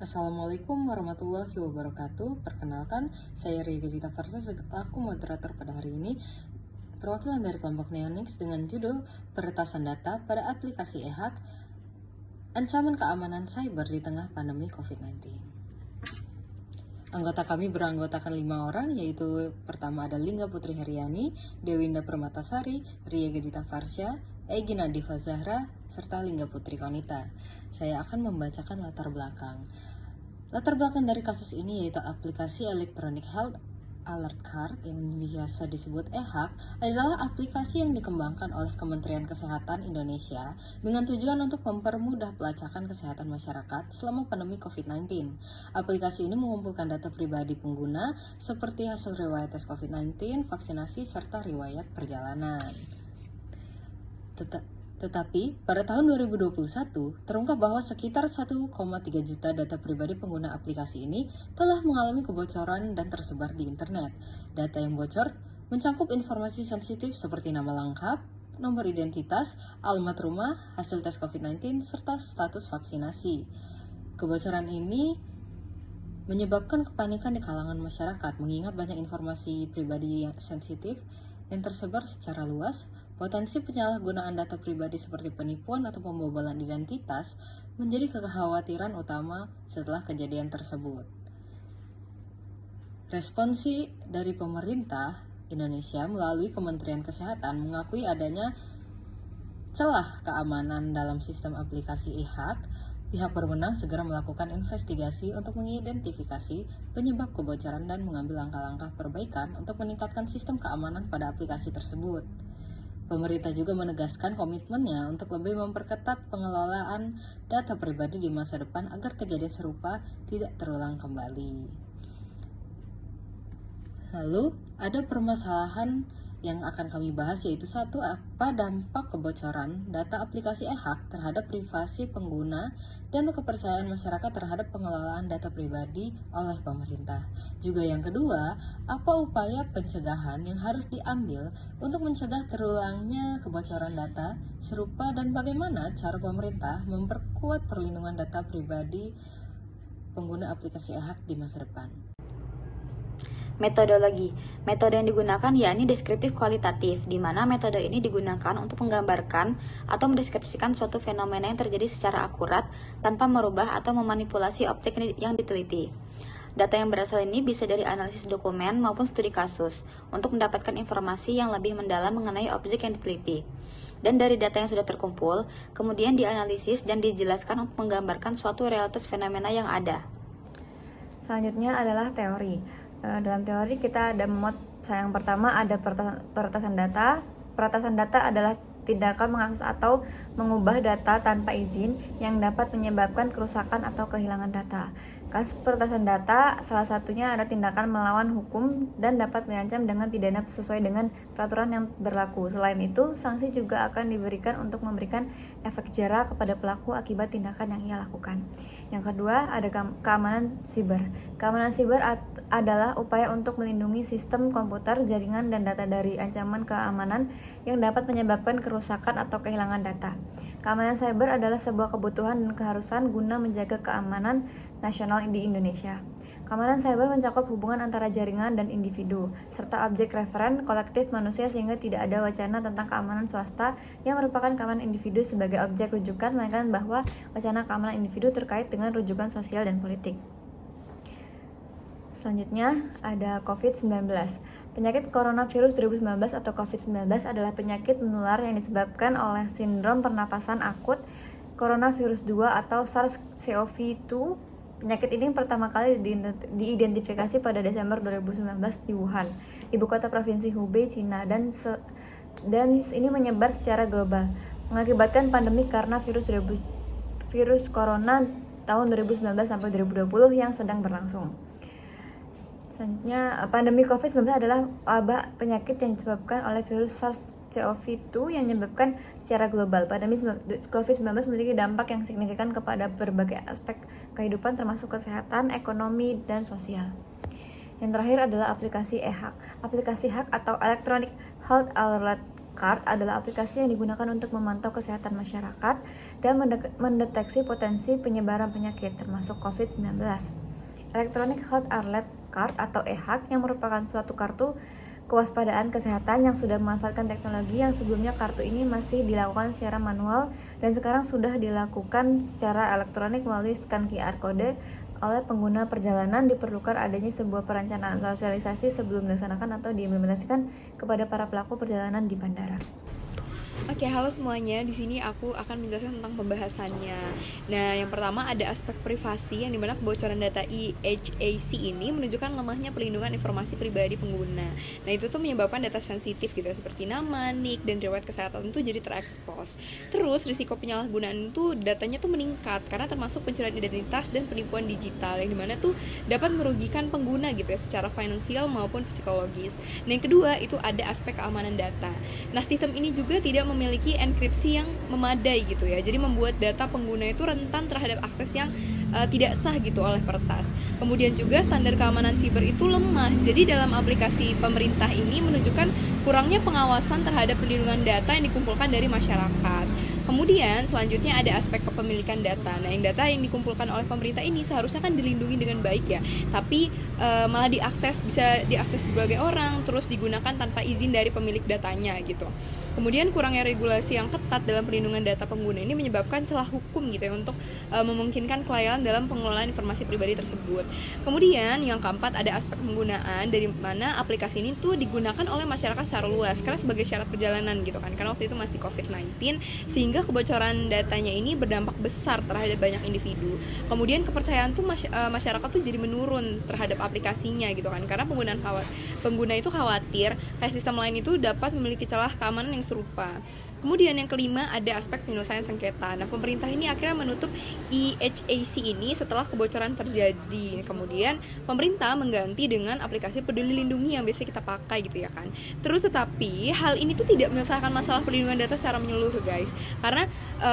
Assalamualaikum warahmatullahi wabarakatuh. Perkenalkan, saya Ria Gita Farsa selaku moderator pada hari ini. Perwakilan dari kelompok Neonix dengan judul Peretasan Data pada Aplikasi eHAck, Ancaman Keamanan Cyber di Tengah Pandemi COVID-19. Anggota kami beranggotakan 5 orang, yaitu pertama ada Lingga Putri Heriani, Dewinda Permatasari, Ria Gedita Farsya, Egy Nadifa Zahra, serta Lingga Putri Konita. Saya akan membacakan latar belakang. Latar belakang dari kasus ini yaitu aplikasi Electronic Health Alert Card yang biasa disebut eHAck adalah aplikasi yang dikembangkan oleh Kementerian Kesehatan Indonesia dengan tujuan untuk mempermudah pelacakan kesehatan masyarakat selama pandemi COVID-19. Aplikasi ini mengumpulkan data pribadi pengguna seperti hasil riwayat tes COVID-19, vaksinasi, serta riwayat perjalanan. Tetapi pada tahun 2021 terungkap bahwa sekitar 1,3 juta data pribadi pengguna aplikasi ini telah mengalami kebocoran dan tersebar di internet. Data yang bocor mencakup informasi sensitif seperti nama lengkap, nomor identitas, alamat rumah, hasil tes COVID-19, serta status vaksinasi. Kebocoran ini menyebabkan kepanikan di kalangan masyarakat mengingat banyak informasi pribadi yang sensitif yang tersebar secara luas. Potensi penyalahgunaan data pribadi seperti penipuan atau pembobolan identitas menjadi kekhawatiran utama setelah kejadian tersebut. Responsi dari pemerintah Indonesia melalui Kementerian Kesehatan mengakui adanya celah keamanan dalam sistem aplikasi eHAck. Pihak berwenang segera melakukan investigasi untuk mengidentifikasi penyebab kebocoran dan mengambil langkah-langkah perbaikan untuk meningkatkan sistem keamanan pada aplikasi tersebut. Pemerintah juga menegaskan komitmennya untuk lebih memperketat pengelolaan data pribadi di masa depan agar kejadian serupa tidak terulang kembali. Lalu, ada permasalahan yang akan kami bahas yaitu satu, apa dampak kebocoran data aplikasi eHAck terhadap privasi pengguna dan kepercayaan masyarakat terhadap pengelolaan data pribadi oleh pemerintah. Juga yang kedua, apa upaya pencegahan yang harus diambil untuk mencegah terulangnya kebocoran data serupa dan bagaimana cara pemerintah memperkuat perlindungan data pribadi pengguna aplikasi eHAck di masa depan. Metodologi. Metode yang digunakan yakni deskriptif kualitatif, di mana metode ini digunakan untuk menggambarkan atau mendeskripsikan suatu fenomena yang terjadi secara akurat tanpa merubah atau memanipulasi objek yang diteliti. Data yang berasal ini bisa dari analisis dokumen maupun studi kasus untuk mendapatkan informasi yang lebih mendalam mengenai objek yang diteliti. Dan dari data yang sudah terkumpul, kemudian dianalisis dan dijelaskan untuk menggambarkan suatu realitas fenomena yang ada. Selanjutnya adalah teori. Dalam teori kita ada yang pertama ada peretasan data. Peretasan data adalah tindakan mengakses atau mengubah data tanpa izin yang dapat menyebabkan kerusakan atau kehilangan data. Kasus peretasan data salah satunya ada tindakan melawan hukum dan dapat mengancam dengan pidana sesuai dengan peraturan yang berlaku. Selain itu, sanksi juga akan diberikan untuk memberikan efek jera kepada pelaku akibat tindakan yang ia lakukan. Yang kedua, ada keamanan siber. Keamanan siber adalah upaya untuk melindungi sistem komputer, jaringan, dan data dari ancaman keamanan yang dapat menyebabkan kerusakan atau kehilangan data. Keamanan cyber adalah sebuah kebutuhan dan keharusan guna menjaga keamanan nasional di Indonesia. Keamanan cyber mencakup hubungan antara jaringan dan individu, serta objek referen kolektif manusia sehingga tidak ada wacana tentang keamanan swasta yang merupakan keamanan individu sebagai objek rujukan, melainkan bahwa wacana keamanan individu terkait dengan rujukan sosial dan politik. Selanjutnya ada COVID-19. Penyakit coronavirus 2019 atau COVID-19 adalah penyakit menular yang disebabkan oleh sindrom pernapasan akut coronavirus 2 atau SARS-CoV-2. Penyakit ini pertama kali diidentifikasi pada Desember 2019 di Wuhan, ibu kota provinsi Hubei, Cina, dan ini menyebar secara global, mengakibatkan pandemi karena virus corona tahun 2019 sampai 2020 yang sedang berlangsung. Selanjutnya, pandemi COVID-19 adalah wabah penyakit yang disebabkan oleh virus SARS-CoV-2 yang menyebabkan secara global. Pandemi COVID-19 memiliki dampak yang signifikan kepada berbagai aspek kehidupan termasuk kesehatan, ekonomi, dan sosial. Yang terakhir adalah aplikasi eHAck. Aplikasi eHAck atau Electronic Health Alert Card adalah aplikasi yang digunakan untuk memantau kesehatan masyarakat dan mendeteksi potensi penyebaran penyakit, termasuk COVID-19. Electronic Health Alert Card atau EHAC yang merupakan suatu kartu kewaspadaan kesehatan yang sudah memanfaatkan teknologi yang sebelumnya kartu ini masih dilakukan secara manual dan sekarang sudah dilakukan secara elektronik melalui scan QR code oleh pengguna perjalanan. Diperlukan adanya sebuah perencanaan sosialisasi sebelum dilaksanakan atau diimplementasikan kepada para pelaku perjalanan di bandara. Oke, halo semuanya. Di sini aku akan menjelaskan tentang pembahasannya. Nah, yang pertama ada aspek privasi yang dimana kebocoran data EHAC ini menunjukkan lemahnya perlindungan informasi pribadi pengguna. Nah, itu tuh menyebabkan data sensitif gitu ya, seperti nama, nick, dan riwayat kesehatan itu jadi terekspos. Terus, risiko penyalahgunaan itu datanya tuh meningkat karena termasuk pencurian identitas dan penipuan digital yang dimana tuh dapat merugikan pengguna gitu ya, secara finansial maupun psikologis. Nah, yang kedua itu ada aspek keamanan data. Nah, sistem ini juga tidak memiliki enkripsi yang memadai gitu ya, jadi membuat data pengguna itu rentan terhadap akses yang tidak sah gitu oleh peretas. Kemudian juga standar keamanan siber itu lemah, jadi dalam aplikasi pemerintah ini menunjukkan kurangnya pengawasan terhadap perlindungan data yang dikumpulkan dari masyarakat. Kemudian selanjutnya ada aspek kepemilikan data. Nah, yang data yang dikumpulkan oleh pemerintah ini seharusnya kan dilindungi dengan baik ya, tapi malah bisa diakses berbagai orang, terus digunakan tanpa izin dari pemilik datanya gitu. Kemudian kurangnya regulasi yang ketat dalam perlindungan data pengguna ini menyebabkan celah hukum gitu ya untuk memungkinkan kelayakan dalam pengelolaan informasi pribadi tersebut. Kemudian yang keempat ada aspek penggunaan, dari mana aplikasi ini tuh digunakan oleh masyarakat secara luas karena sebagai syarat perjalanan gitu kan, karena waktu itu masih COVID-19 sehingga kebocoran datanya ini berdampak besar terhadap banyak individu. Kemudian kepercayaan tuh masyarakat tuh jadi menurun terhadap aplikasinya gitu kan, karena pengguna itu khawatir kayak sistem lain itu dapat memiliki celah keamanan yang serupa. Kemudian yang kelima ada aspek penyelesaian sengketa. Nah, pemerintah ini akhirnya menutup EHAC ini setelah kebocoran terjadi. Kemudian pemerintah mengganti dengan aplikasi Peduli Lindungi yang biasa kita pakai gitu ya kan. Terus tetapi hal ini tuh tidak menyelesaikan masalah perlindungan data secara menyeluruh guys. Karena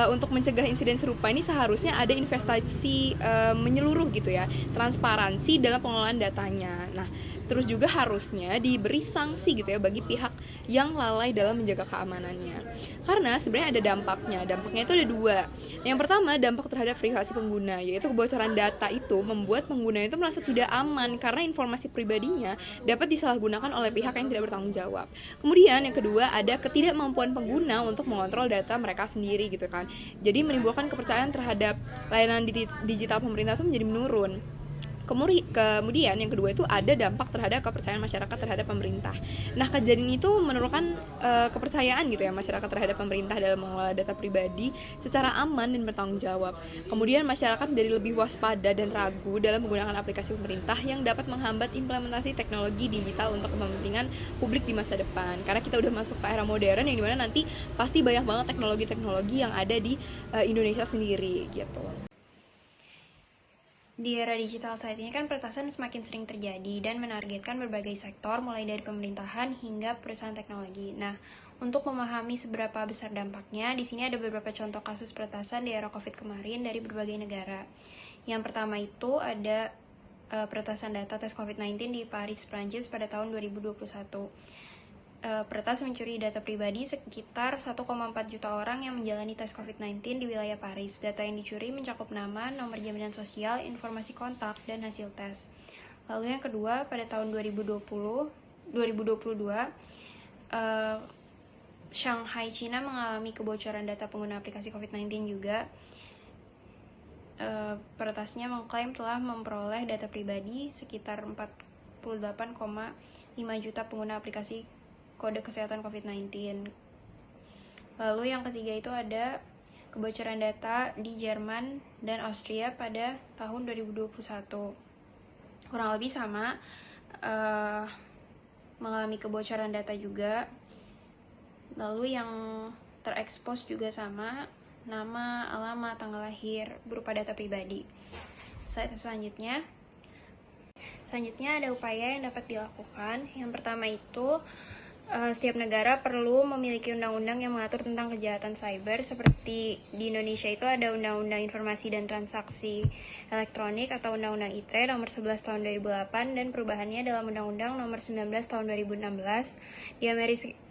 untuk mencegah insiden serupa ini seharusnya ada investasi menyeluruh gitu ya, transparansi dalam pengelolaan datanya. Nah, terus juga harusnya diberi sanksi gitu ya bagi pihak yang lalai dalam menjaga keamanannya. Karena sebenarnya ada dampaknya. Dampaknya itu ada dua. Yang pertama, dampak terhadap privasi pengguna, yaitu kebocoran data itu membuat pengguna itu merasa tidak aman karena informasi pribadinya dapat disalahgunakan oleh pihak yang tidak bertanggung jawab. Kemudian yang kedua, ada ketidakmampuan pengguna untuk mengontrol data mereka sendiri gitu kan. Jadi menimbulkan kepercayaan terhadap layanan digital pemerintah itu menjadi menurun. Kemudian yang kedua itu ada dampak terhadap kepercayaan masyarakat terhadap pemerintah. Nah, kejadian itu menurunkan kepercayaan gitu ya masyarakat terhadap pemerintah dalam mengelola data pribadi secara aman dan bertanggung jawab. Kemudian masyarakat menjadi lebih waspada dan ragu dalam menggunakan aplikasi pemerintah yang dapat menghambat implementasi teknologi digital untuk kepentingan publik di masa depan. Karena kita udah masuk ke era modern yang dimana nanti pasti banyak banget teknologi-teknologi yang ada di Indonesia sendiri gitu. Di era digital saat ini kan peretasan semakin sering terjadi dan menargetkan berbagai sektor mulai dari pemerintahan hingga perusahaan teknologi. Nah, untuk memahami seberapa besar dampaknya, di sini ada beberapa contoh kasus peretasan di era COVID kemarin dari berbagai negara. Yang pertama itu ada peretasan data tes COVID-19 di Paris, Prancis pada tahun 2021. Peretas mencuri data pribadi sekitar 1,4 juta orang yang menjalani tes COVID-19 di wilayah Paris. Data yang dicuri mencakup nama, nomor jaminan sosial, informasi kontak, dan hasil tes. Lalu yang kedua, pada tahun 2022, Shanghai, China mengalami kebocoran data pengguna aplikasi COVID-19 juga. Peretasnya mengklaim telah memperoleh data pribadi sekitar 48,5 juta pengguna aplikasi kode kesehatan COVID-19. Lalu yang ketiga itu ada kebocoran data di Jerman dan Austria pada tahun 2021. Kurang lebih sama, mengalami kebocoran data juga. Lalu yang terekspos juga sama, nama, alamat, tanggal lahir berupa data pribadi. Selanjutnya ada upaya yang dapat dilakukan. Yang pertama itu setiap negara perlu memiliki undang-undang yang mengatur tentang kejahatan cyber. Seperti di Indonesia itu ada Undang-Undang Informasi dan Transaksi Elektronik atau Undang-Undang ITE nomor 11 tahun 2008 dan perubahannya dalam Undang-Undang nomor 19 tahun 2016. Di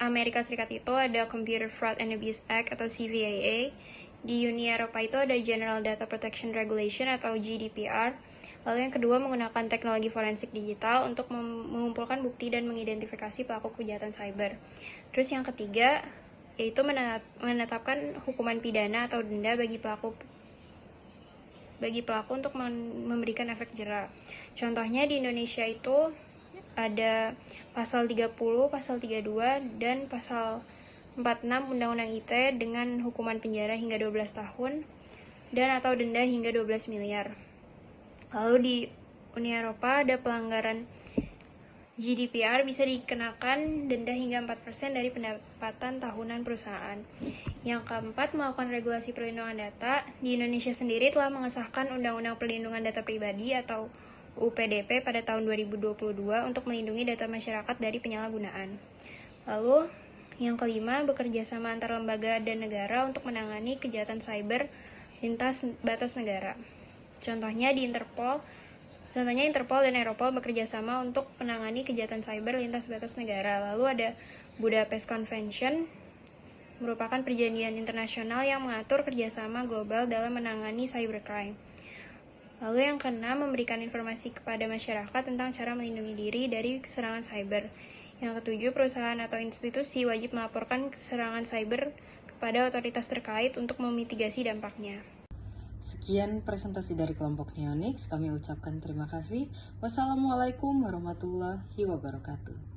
Amerika Serikat itu ada Computer Fraud and Abuse Act atau CVAA. Di Uni Eropa itu ada General Data Protection Regulation atau GDPR. Lalu yang kedua, menggunakan teknologi forensik digital untuk mengumpulkan bukti dan mengidentifikasi pelaku kejahatan cyber. Terus yang ketiga, yaitu menetapkan hukuman pidana atau denda bagi pelaku untuk memberikan efek jera. Contohnya di Indonesia itu ada pasal 30, pasal 32, dan pasal 46 Undang-Undang ITE dengan hukuman penjara hingga 12 tahun dan atau denda hingga 12 miliar. Lalu di Uni Eropa ada pelanggaran GDPR bisa dikenakan denda hingga 4% dari pendapatan tahunan perusahaan. Yang keempat, melakukan regulasi perlindungan data. Di Indonesia sendiri telah mengesahkan Undang-Undang Perlindungan Data Pribadi atau UPDP pada tahun 2022 untuk melindungi data masyarakat dari penyalahgunaan. Lalu, yang kelima, bekerja sama antar lembaga dan negara untuk menangani kejahatan cyber lintas batas negara. Contohnya Interpol dan Europol bekerja sama untuk menangani kejahatan cyber lintas batas negara. Lalu ada Budapest Convention, merupakan perjanjian internasional yang mengatur kerjasama global dalam menangani cybercrime. Lalu yang keenam, memberikan informasi kepada masyarakat tentang cara melindungi diri dari serangan cyber. Yang ketujuh, perusahaan atau institusi wajib melaporkan serangan cyber kepada otoritas terkait untuk memitigasi dampaknya. Sekian presentasi dari kelompok Neonix, kami ucapkan terima kasih. Wassalamualaikum warahmatullahi wabarakatuh.